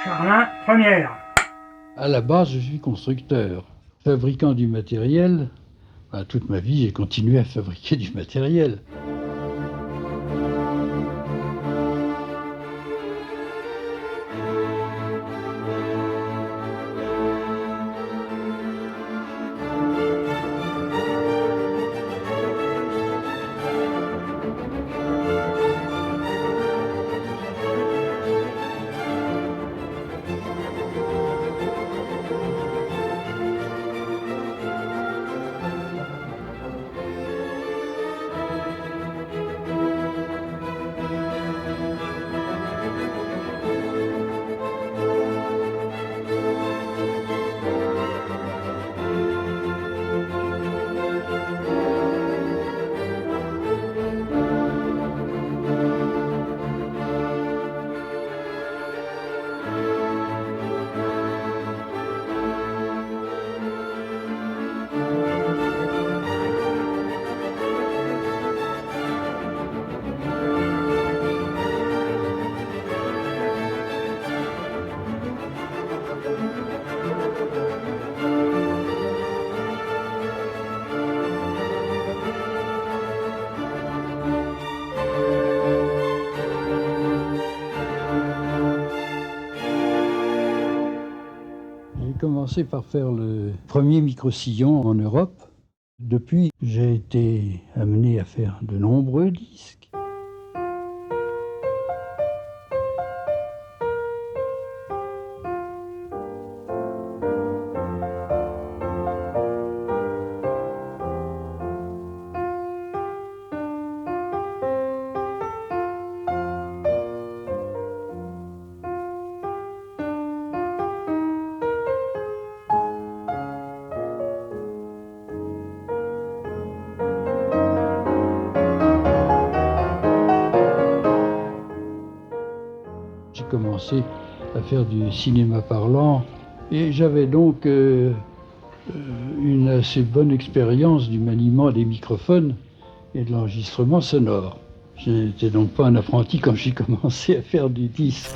Charlin, première. À la base, je suis constructeur, fabricant du matériel. Toute ma vie, j'ai continué à fabriquer du matériel. J'ai commencé par faire le premier micro-sillon en Europe. Depuis, j'ai été amené à faire de nombreux disques. J'ai commencé à faire du cinéma parlant et j'avais donc une assez bonne expérience du maniement des microphones et de l'enregistrement sonore. Je n'étais donc pas un apprenti quand j'ai commencé à faire du disque.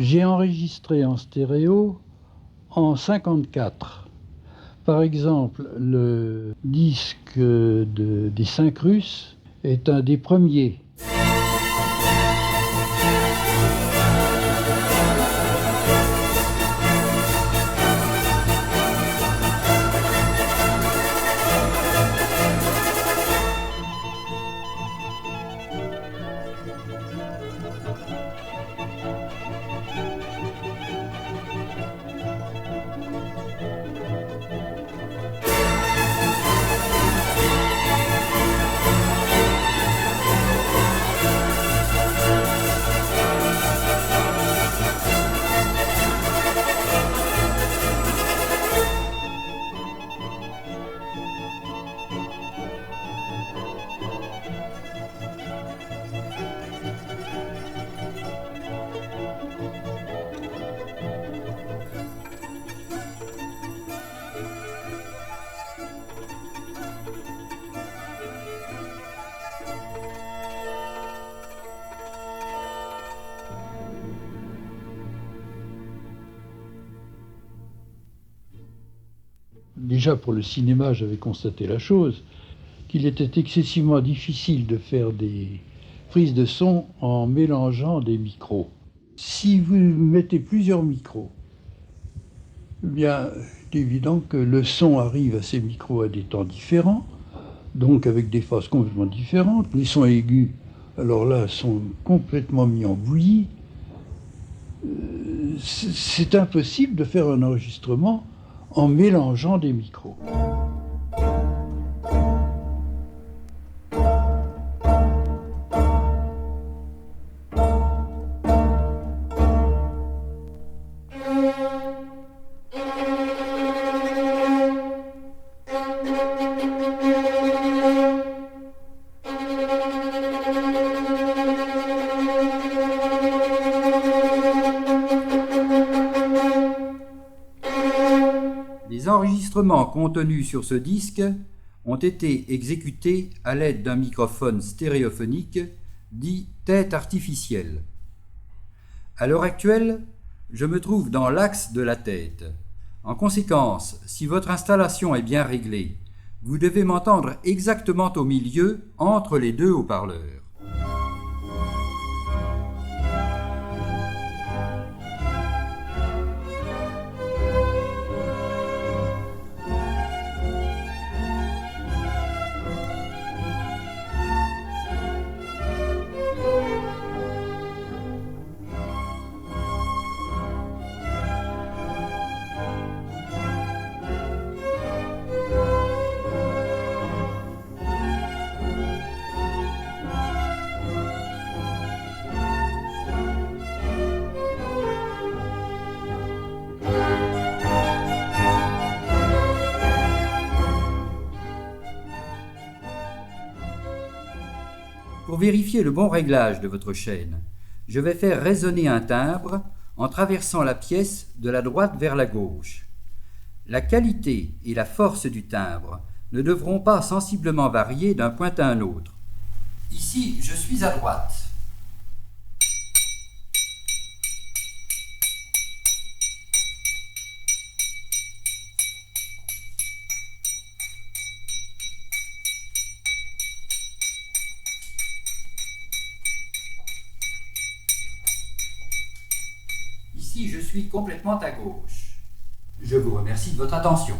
J'ai enregistré en stéréo en 54. Par exemple, le disque des 5 Russes est un des premiers. Déjà pour le cinéma, j'avais constaté la chose, qu'il était excessivement difficile de faire des prise de son en mélangeant des micros. Si vous mettez plusieurs micros, eh bien, c'est évident que le son arrive à ces micros à des temps différents, donc avec des phases complètement différentes. Les sons aigus, alors là, sont complètement mis en bouillie. C'est impossible de faire un enregistrement en mélangeant des micros. Les enregistrements contenus sur ce disque ont été exécutés à l'aide d'un microphone stéréophonique dit tête artificielle. À l'heure actuelle, je me trouve dans l'axe de la tête. En conséquence, si votre installation est bien réglée, vous devez m'entendre exactement au milieu entre les deux haut-parleurs. Pour vérifier le bon réglage de votre chaîne, je vais faire résonner un timbre en traversant la pièce de la droite vers la gauche. La qualité et la force du timbre ne devront pas sensiblement varier d'un point à un autre. Ici, je suis à droite. Ici, je suis complètement à gauche. Je vous remercie de votre attention.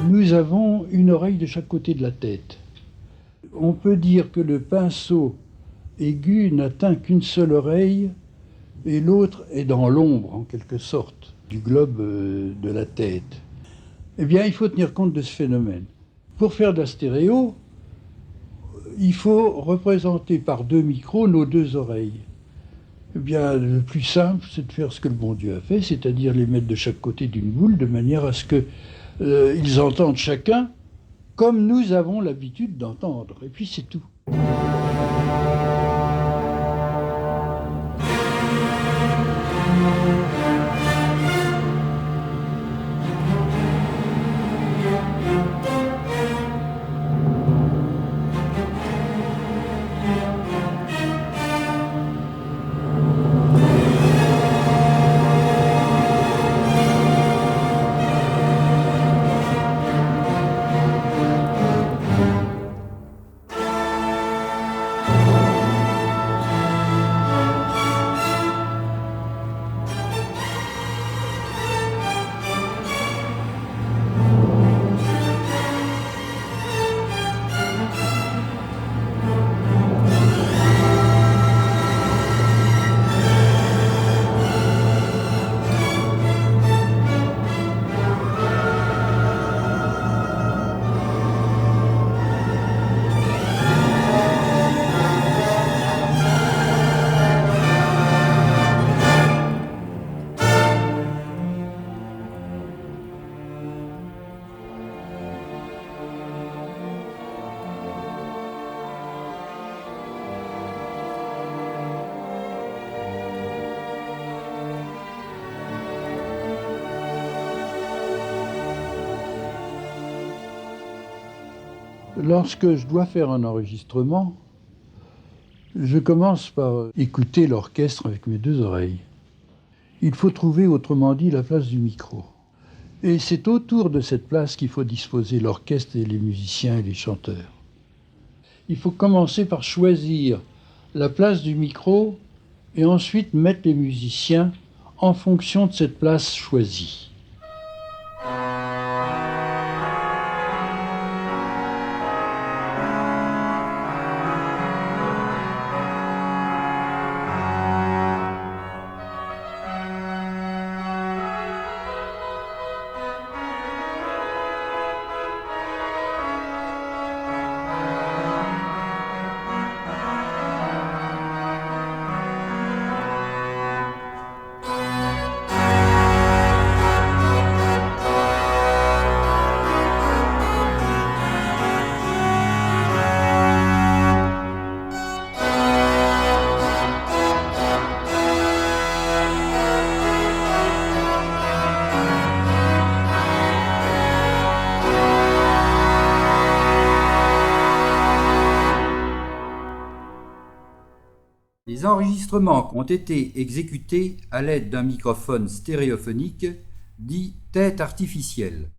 Nous avons une oreille de chaque côté de la tête. On peut dire que le pinceau aigu n'atteint qu'une seule oreille et l'autre est dans l'ombre, en quelque sorte, du globe de la tête. Eh bien, il faut tenir compte de ce phénomène. Pour faire de la stéréo, il faut représenter par deux micros nos deux oreilles. Eh bien, le plus simple, c'est de faire ce que le bon Dieu a fait, c'est-à-dire les mettre de chaque côté d'une boule, de manière à ce que ils entendent chacun comme nous avons l'habitude d'entendre. Et puis c'est tout. Lorsque je dois faire un enregistrement, je commence par écouter l'orchestre avec mes deux oreilles. Il faut trouver, autrement dit, la place du micro. Et c'est autour de cette place qu'il faut disposer l'orchestre et les musiciens et les chanteurs. Il faut commencer par choisir la place du micro et ensuite mettre les musiciens en fonction de cette place choisie. Les enregistrements ont été exécutés à l'aide d'un microphone stéréophonique dit tête artificielle.